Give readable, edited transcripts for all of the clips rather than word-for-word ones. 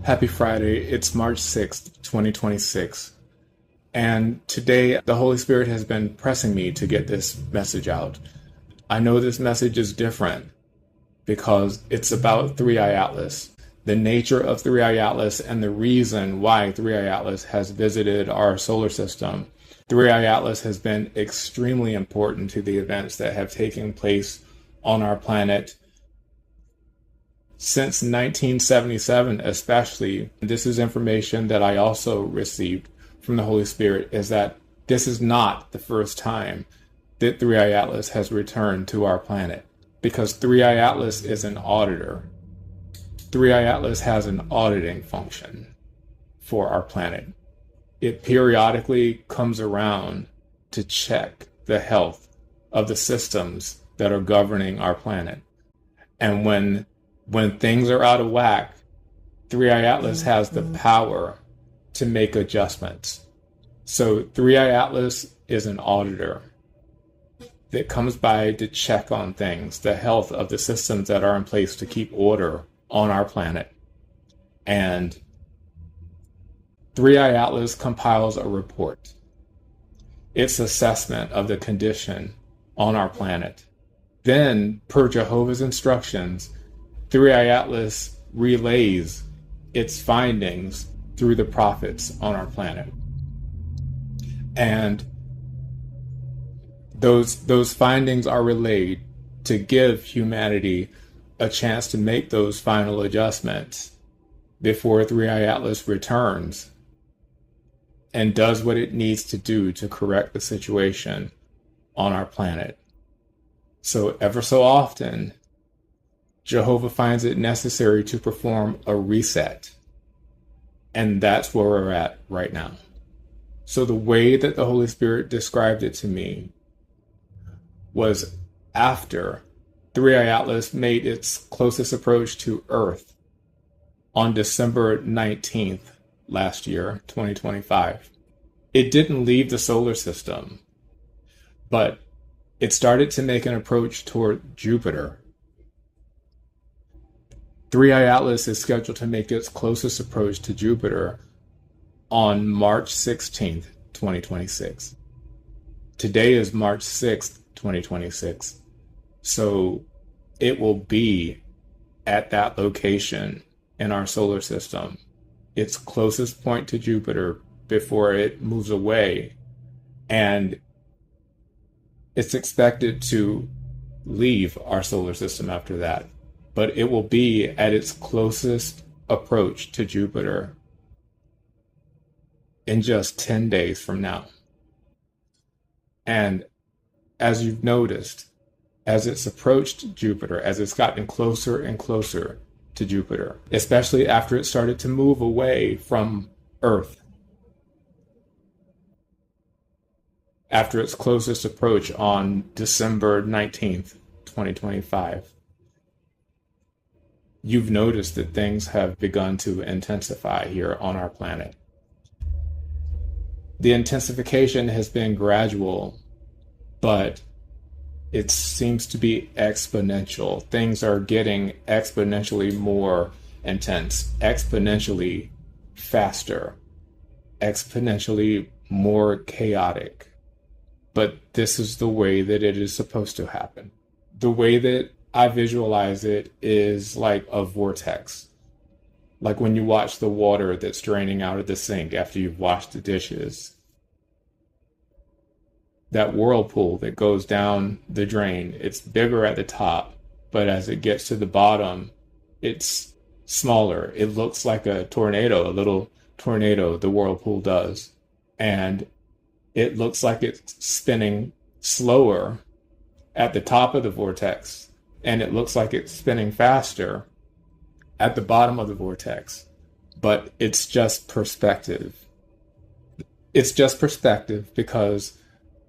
Happy Friday. It's March 6th, 2026. And today, the Holy Spirit has been pressing me to get this message out. I know this message is different because it's about Three Eye Atlas, the nature of Three Eye Atlas, and the reason why Three Eye Atlas has visited our solar system. Three Eye Atlas has been extremely important to the events that have taken place on our planet since 1977, especially. This is information that I also received from the Holy Spirit, is that this is not the first time that Three Eye Atlas has returned to our planet, because Three Eye Atlas is an auditor. Three Eye Atlas has an auditing function for our planet. It periodically comes around to check the health of the systems that are governing our planet. And when things are out of whack, Three Eye Atlas has the power to make adjustments. So Three Eye Atlas is an auditor that comes by to check on things, the health of the systems that are in place to keep order on our planet. And Three Eye Atlas compiles a report, its assessment of the condition on our planet. Then, per Jehovah's instructions, Three Eye Atlas relays its findings through the prophets on our planet. And those findings are relayed to give humanity a chance to make those final adjustments before Three Eye Atlas returns and does what it needs to do to correct the situation on our planet. So ever so often, Jehovah finds it necessary to perform a reset. And that's where we're at right now. So the way that the Holy Spirit described it to me was after Three Eye Atlas made its closest approach to Earth on December 19th last year, 2025. It didn't leave the solar system, but it started to make an approach toward Jupiter. Three Eye Atlas is scheduled to make its closest approach to Jupiter on March 16th, 2026. Today is March 6th, 2026. So it will be at that location in our solar system, its closest point to Jupiter before it moves away. And it's expected to leave our solar system after that. But it will be at its closest approach to Jupiter in just 10 days from now. And as you've noticed, as it's approached Jupiter, as it's gotten closer and closer to Jupiter, especially after it started to move away from Earth, after its closest approach on December 19th, 2025, you've noticed that things have begun to intensify here on our planet. The intensification has been gradual, but it seems to be exponential. Things are getting exponentially more intense, exponentially faster, exponentially more chaotic. But this is the way that it is supposed to happen. The way that I visualize it is like a vortex. Like when you watch the water that's draining out of the sink after you've washed the dishes. That whirlpool that goes down the drain, it's bigger at the top, but as it gets to the bottom, it's smaller. It looks like a tornado, a little tornado, the whirlpool does. And it looks like it's spinning slower at the top of the vortex. And it looks like it's spinning faster at the bottom of the vortex. But it's just perspective. It's just perspective because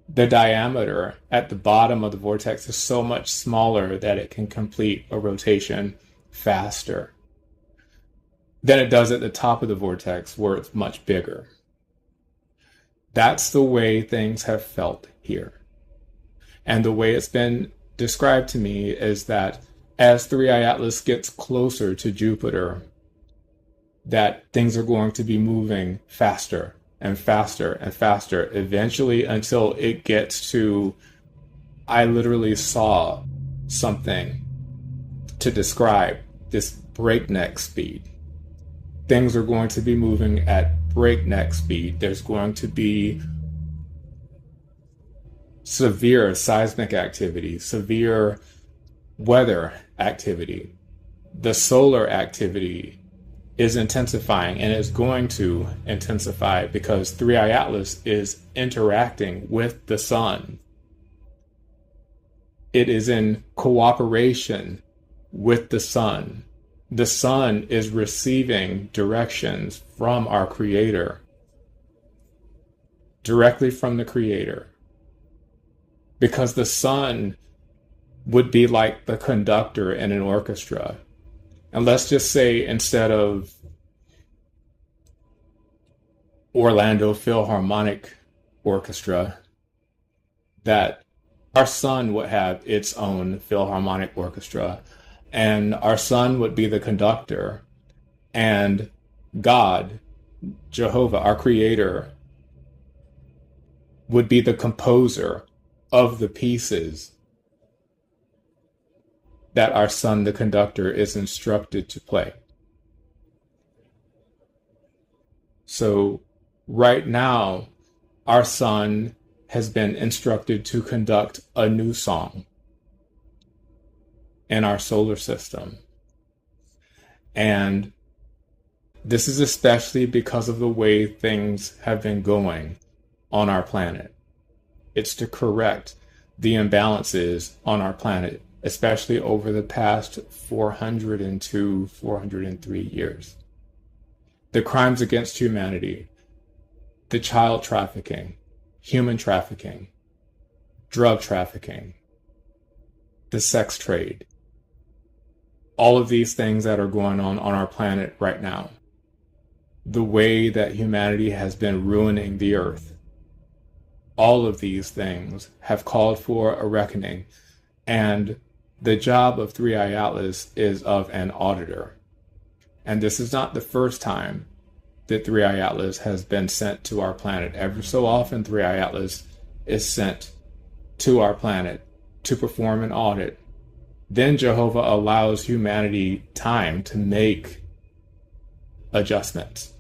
the diameter at the bottom of the vortex is so much smaller that it can complete a rotation faster than it does at the top of the vortex, where it's much bigger. That's the way things have felt here. And the way it's been described to me is that as Three Eye Atlas gets closer to Jupiter, that things are going to be moving faster and faster and faster, eventually until it gets to, I literally saw something to describe this breakneck speed. Things are going to be moving at breakneck speed. There's going to be severe seismic activity, severe weather activity. The solar activity is intensifying and is going to intensify because 3i Atlas is interacting with the sun. It is in cooperation with the sun. The sun is receiving directions from our Creator, directly from the Creator, because the sun would be like the conductor in an orchestra. And let's just say instead of Orlando Philharmonic Orchestra, that our sun would have its own Philharmonic Orchestra, and our sun would be the conductor, and God, Jehovah, our Creator, would be the composer of the pieces that our sun, the conductor, is instructed to play. So right now, our sun has been instructed to conduct a new song in our solar system. And this is especially because of the way things have been going on our planet. It's to correct the imbalances on our planet, especially over the past 402, 403 years. The crimes against humanity, the child trafficking, human trafficking, drug trafficking, the sex trade, all of these things that are going on our planet right now, the way that humanity has been ruining the earth, all of these things have called for a reckoning. And the job of 3i Atlas is of an auditor. And this is not the first time that 3i Atlas has been sent to our planet. Ever so often, 3i Atlas is sent to our planet to perform an audit. Then Jehovah allows humanity time to make adjustments,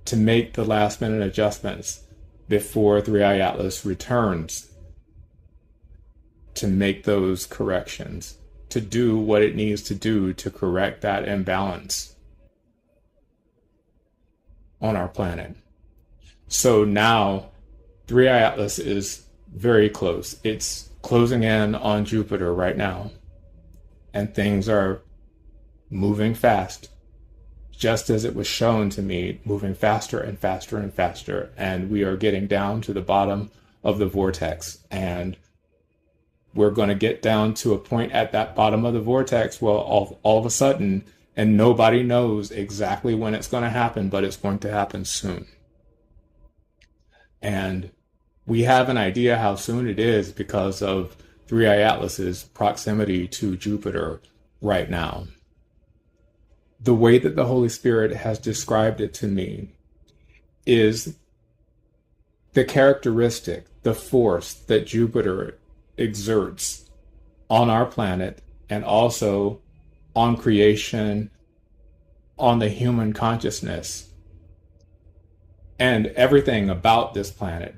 to make the last minute adjustments before 3i Atlas returns to make those corrections, to do what it needs to do to correct that imbalance on our planet. So now 3i Atlas is very close. It's closing in on Jupiter right now, and things are moving fast, just as it was shown to me, moving faster and faster and faster. And we are getting down to the bottom of the vortex. And we're going to get down to a point at that bottom of the vortex, well, all of a sudden, and nobody knows exactly when it's going to happen, but it's going to happen soon. And we have an idea how soon it is because of 3i Atlas's proximity to Jupiter right now. The way that the Holy Spirit has described it to me is the characteristic, the force that Jupiter exerts on our planet and also on creation, on the human consciousness, and everything about this planet.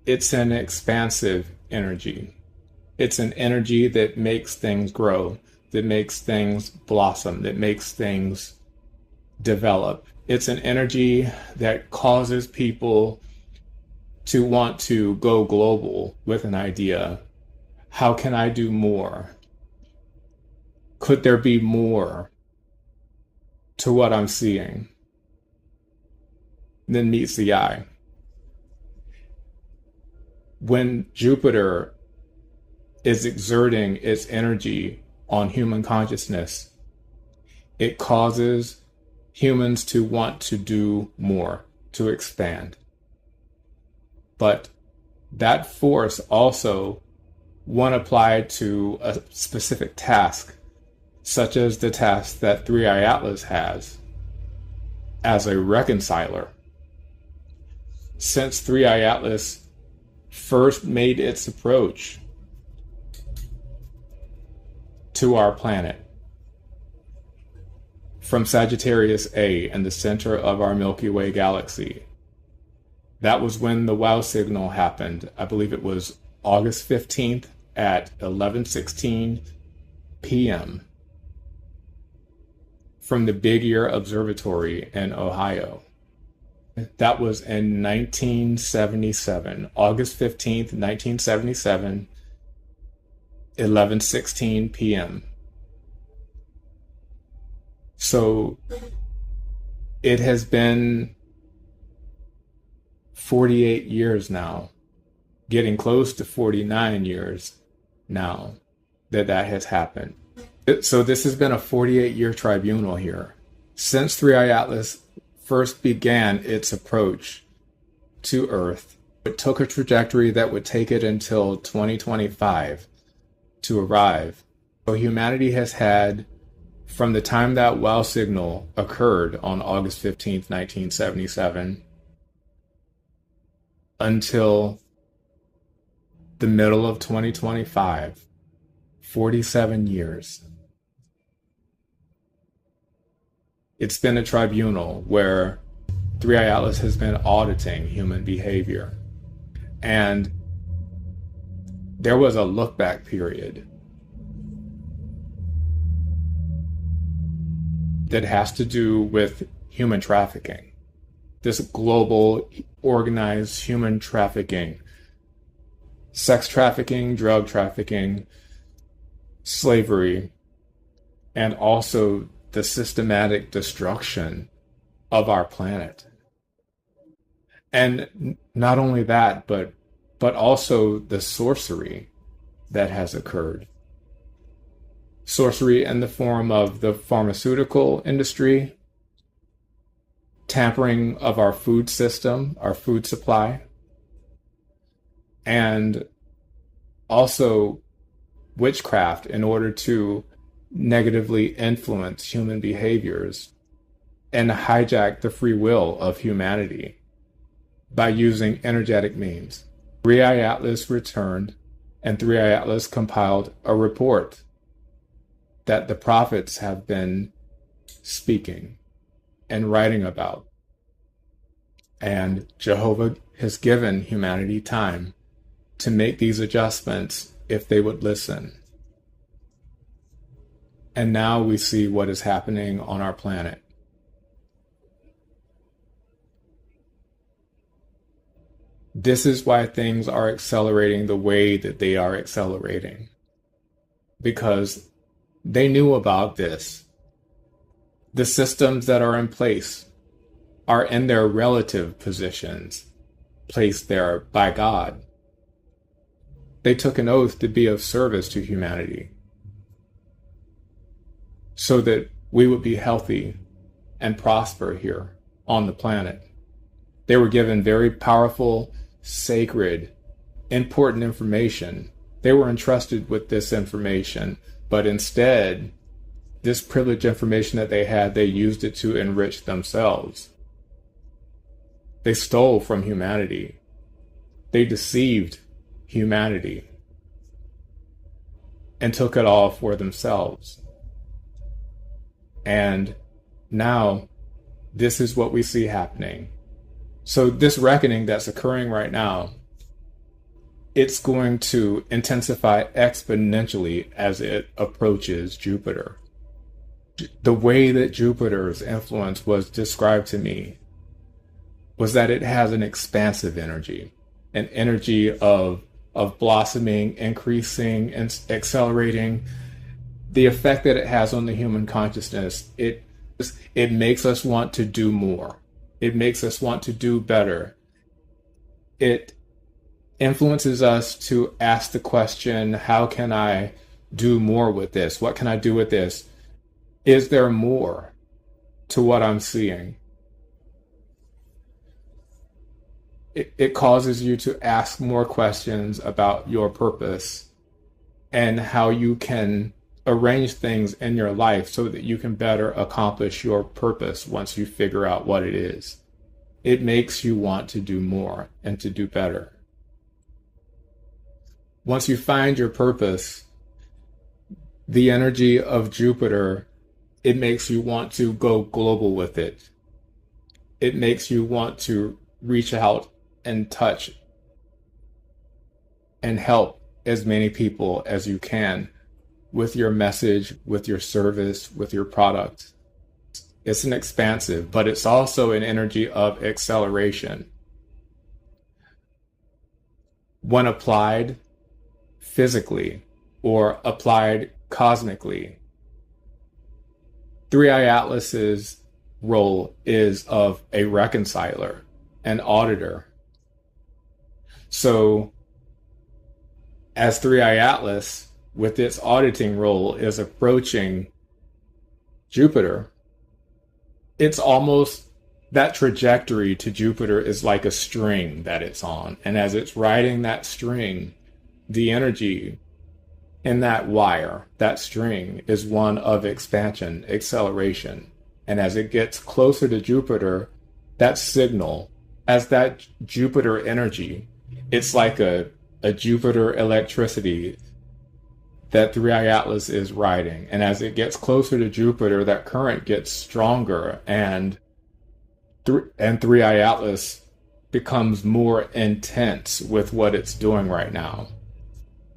It's an expansive energy. It's an energy that makes things grow, that makes things blossom, that makes things develop. It's an energy that causes people to want to go global with an idea. How can I do more? Could there be more to what I'm seeing than meets the eye? When Jupiter is exerting its energy on human consciousness, it causes humans to want to do more, to expand. But that force also, when applied to a specific task, such as the task that 3i Atlas has, as a reconciler. Since 3i Atlas first made its approach to our planet from Sagittarius A in the center of our Milky Way galaxy, that was when the wow signal happened. I believe it was August 15th at 11:16 p.m. from the Big Ear Observatory in Ohio. That was in 1977, August 15th, 1977, 11:16 p.m. So it has been 48 years now, getting close to 49 years now that has happened. So this has been a 48-year tribunal here. Since 3i Atlas first began its approach to Earth, it took a trajectory that would take it until 2025 to arrive. So humanity has had, from the time that wow signal occurred on August 15th, 1977, until the middle of 2025, 47 years. It's been a tribunal where 3i Atlas has been auditing human behavior. And there was a look back period that has to do with human trafficking. This global organized human trafficking, sex trafficking, drug trafficking, slavery, and also the systematic destruction of our planet. And not only that, but also the sorcery that has occurred. Sorcery in the form of the pharmaceutical industry, tampering of our food system, our food supply, and also witchcraft in order to negatively influence human behaviors and hijack the free will of humanity by using energetic means. 3i Atlas returned, and 3i Atlas compiled a report that the prophets have been speaking and writing about. And Jehovah has given humanity time to make these adjustments if they would listen. And now we see what is happening on our planet. This is why things are accelerating the way that they are accelerating. Because they knew about this. The systems that are in place are in their relative positions, placed there by God. They took an oath to be of service to humanity, so that we would be healthy and prosper here on the planet. They were given very powerful, sacred, important information. They were entrusted with this information, but instead, this privileged information that they had, they used it to enrich themselves. They stole from humanity. They deceived humanity and took it all for themselves. And now, this is what we see happening. So this reckoning that's occurring right now, it's going to intensify exponentially as it approaches Jupiter. The way that Jupiter's influence was described to me was that it has an expansive energy, an energy of blossoming, increasing, and accelerating. The effect that it has on the human consciousness, it makes us want to do more. It makes us want to do better. It influences us to ask the question, how can I do more with this? What can I do with this? Is there more to what I'm seeing? It causes you to ask more questions about your purpose and how you can arrange things in your life so that you can better accomplish your purpose once you figure out what it is. It makes you want to do more and to do better. Once you find your purpose, the energy of Jupiter, it makes you want to go global with it. It makes you want to reach out and touch and help as many people as you can with your message, with your service, with your product. It's an expansive, but it's also an energy of acceleration. When applied physically or applied cosmically, Three-Eye Atlas's role is of a reconciler, an auditor. So, as Three-Eye Atlas, with its auditing role, is approaching Jupiter, it's almost that trajectory to Jupiter is like a string that it's on. And as it's riding that string, the energy in that wire, that string, is one of expansion, acceleration. And as it gets closer to Jupiter, that signal, as that Jupiter energy, it's like a Jupiter electricity that Three-Eye Atlas is riding. And as it gets closer to Jupiter, that current gets stronger, and Three-Eye Atlas becomes more intense with what it's doing right now.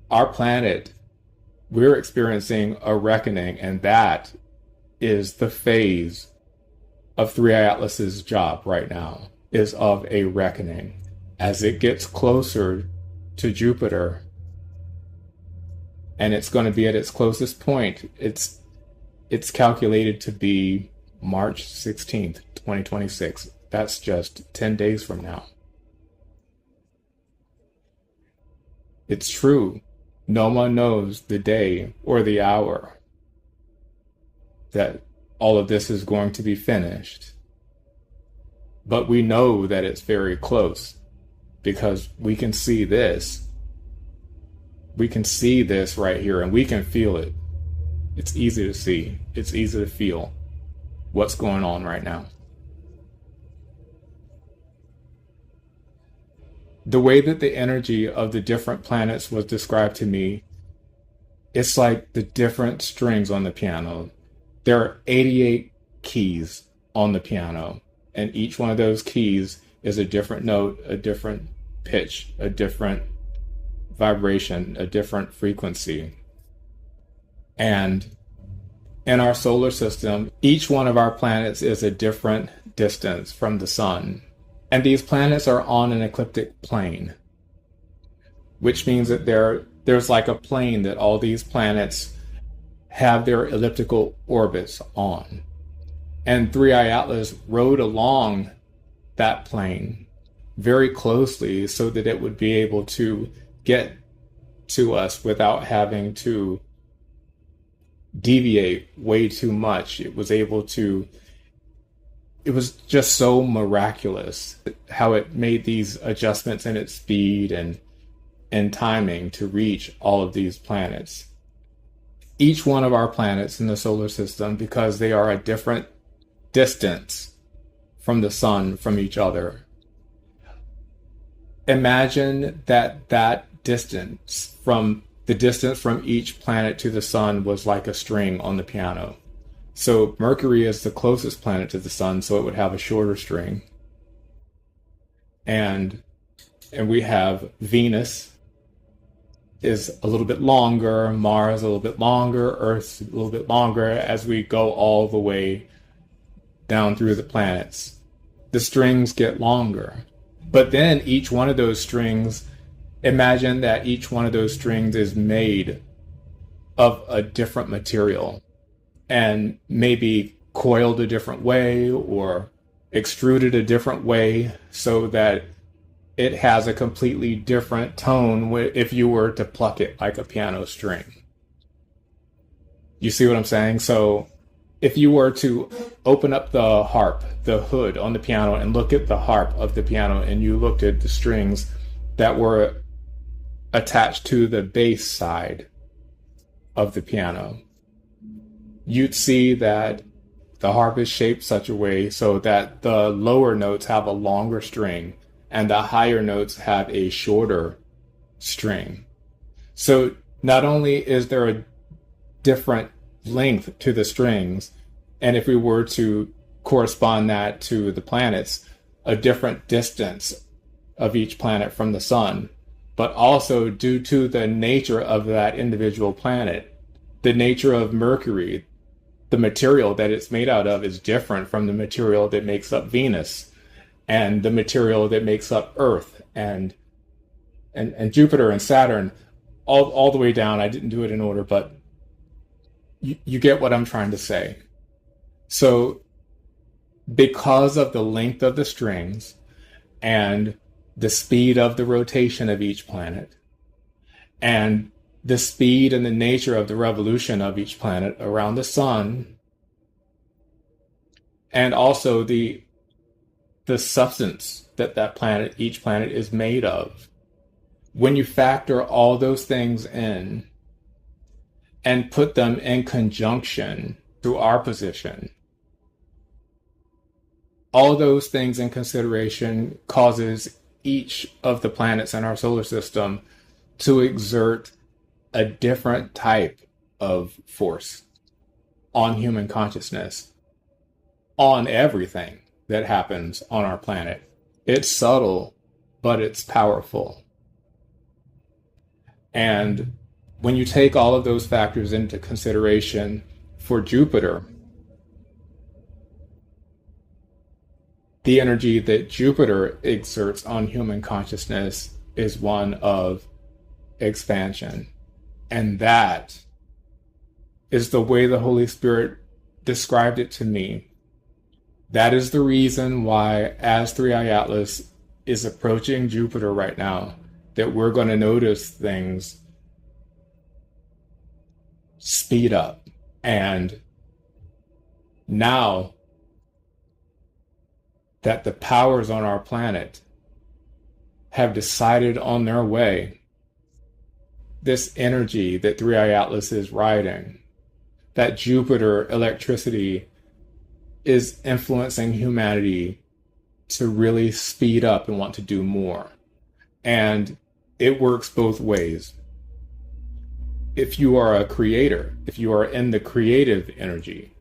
Our planet, we're experiencing a reckoning, and that is the phase of Three-Eye Atlas's job right now, is of a reckoning. As it gets closer to Jupiter, and it's going to be at its closest point, it's calculated to be March 16th, 2026. That's just 10 days from now. It's true. No one knows the day or the hour that all of this is going to be finished. But we know that it's very close because we can see this. We can see this right here, and we can feel it. It's easy to see. It's easy to feel what's going on right now. The way that the energy of the different planets was described to me, it's like the different strings on the piano. There are 88 keys on the piano, and each one of those keys is a different note, a different pitch, a different vibration, a different frequency. And in our solar system, each one of our planets is a different distance from the sun. And these planets are on an ecliptic plane, which means that there's like a plane that all these planets have their elliptical orbits on. And Three-Eye Atlas rode along that plane very closely so that it would be able to get to us without having to deviate way too much. It was just so miraculous how it made these adjustments in its speed and timing to reach all of these planets. Each one of our planets in the solar system, because they are a different distance from the sun, from each other. Imagine that distance from each planet to the sun was like a string on the piano. So Mercury is the closest planet to the sun, so it would have a shorter string. And we have Venus is a little bit longer, Mars a little bit longer, Earth a little bit longer, as we go all the way down through the planets. The strings get longer. But then each one of those strings, imagine that each one of those strings is made of a different material and maybe coiled a different way or extruded a different way so that it has a completely different tone if you were to pluck it like a piano string. You see what I'm saying? So if you were to open up the harp, the hood on the piano, and look at the harp of the piano, and you looked at the strings that were attached to the bass side of the piano, you'd see that the harp is shaped such a way so that the lower notes have a longer string and the higher notes have a shorter string. So not only is there a different length to the strings, and if we were to correspond that to the planets, a different distance of each planet from the sun, but also due to the nature of that individual planet, the nature of Mercury, the material that it's made out of is different from the material that makes up Venus and the material that makes up Earth and Jupiter and Saturn, all the way down. I didn't do it in order, but you get what I'm trying to say. So because of the length of the strings and the speed of the rotation of each planet and the speed and the nature of the revolution of each planet around the sun, and also the substance that each planet is made of, when you factor all those things in and put them in conjunction to our position, all those things in consideration causes each of the planets in our solar system to exert a different type of force on human consciousness, on everything that happens on our planet. It's subtle, but it's powerful. And when you take all of those factors into consideration for Jupiter, the energy that Jupiter exerts on human consciousness is one of expansion. And that is the way the Holy Spirit described it to me. That is the reason why, as 3i Atlas is approaching Jupiter right now, that we're going to notice things speed up. And now that the powers on our planet have decided on their way, this energy that 3i Atlas is riding, that Jupiter electricity is influencing humanity to really speed up and want to do more. And it works both ways. If you are a creator, if you are in the creative energy,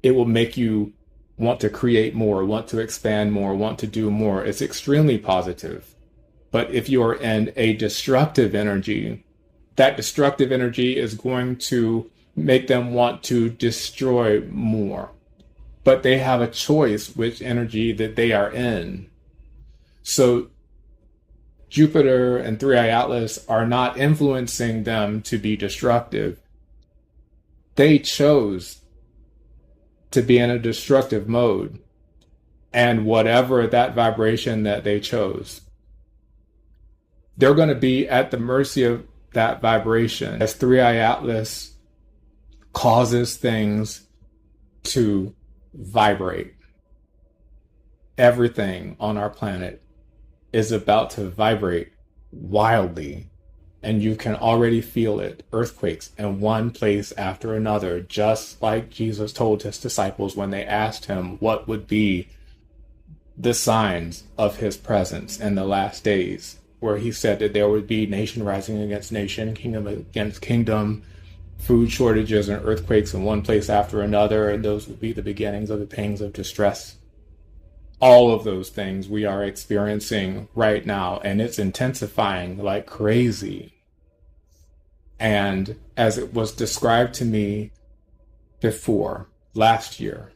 it will make you want to create more, want to expand more, want to do more. It's extremely positive. But if you are in a destructive energy, that destructive energy is going to make them want to destroy more. But they have a choice which energy that they are in. So Jupiter and 3i Atlas are not influencing them to be destructive. They chose to be in a destructive mode, and whatever that vibration that they chose, they're going to be at the mercy of that vibration as 3i Atlas causes things to vibrate. Everything on our planet is about to vibrate wildly, and you can already feel it. Earthquakes in one place after another, just like Jesus told his disciples when they asked him what would be the signs of his presence in the last days, where he said that there would be nation rising against nation, kingdom against kingdom, food shortages and earthquakes in one place after another, and those would be the beginnings of the pangs of distress. All of those things we are experiencing right now, and it's intensifying like crazy. And as it was described to me before, last year,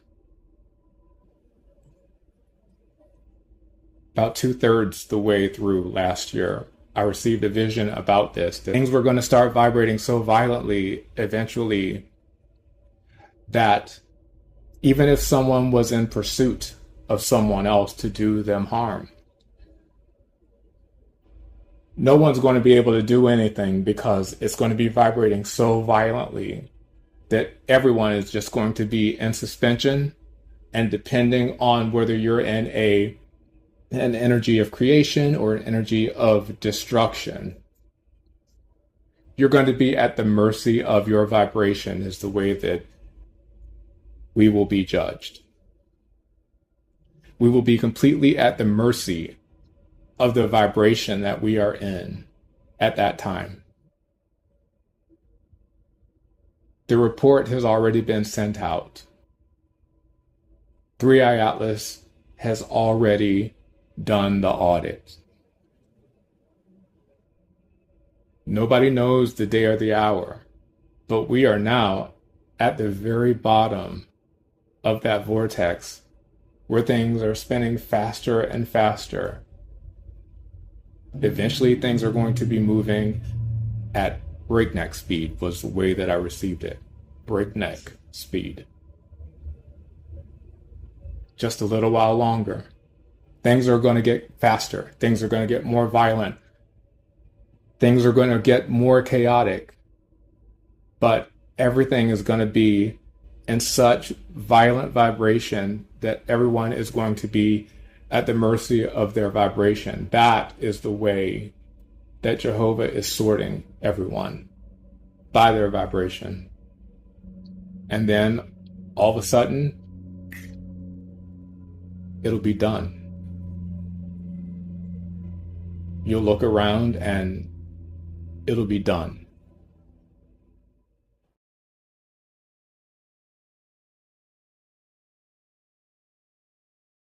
about 2/3 the way through last year, I received a vision about this, that things were going to start vibrating so violently eventually that even if someone was in pursuit of someone else to do them harm, no one's going to be able to do anything, because it's going to be vibrating so violently that everyone is just going to be in suspension, and depending on whether you're in an energy of creation or an energy of destruction, You're going to be at the mercy of your vibration, is the way that we will be judged. We will be completely at the mercy of the vibration that we are in at that time. The report has already been sent out. 3i Atlas has already done the audit. Nobody knows the day or the hour, but we are now at the very bottom of that vortex where things are spinning faster and faster. Eventually, things are going to be moving at breakneck speed, was the way that I received it. Breakneck speed. Just a little while longer. Things are going to get faster. Things are going to get more violent. Things are going to get more chaotic. But everything is going to be in such violent vibration that everyone is going to be at the mercy of their vibration. That is the way that Jehovah is sorting everyone, by their vibration. And then all of a sudden, it'll be done. You'll look around and it'll be done.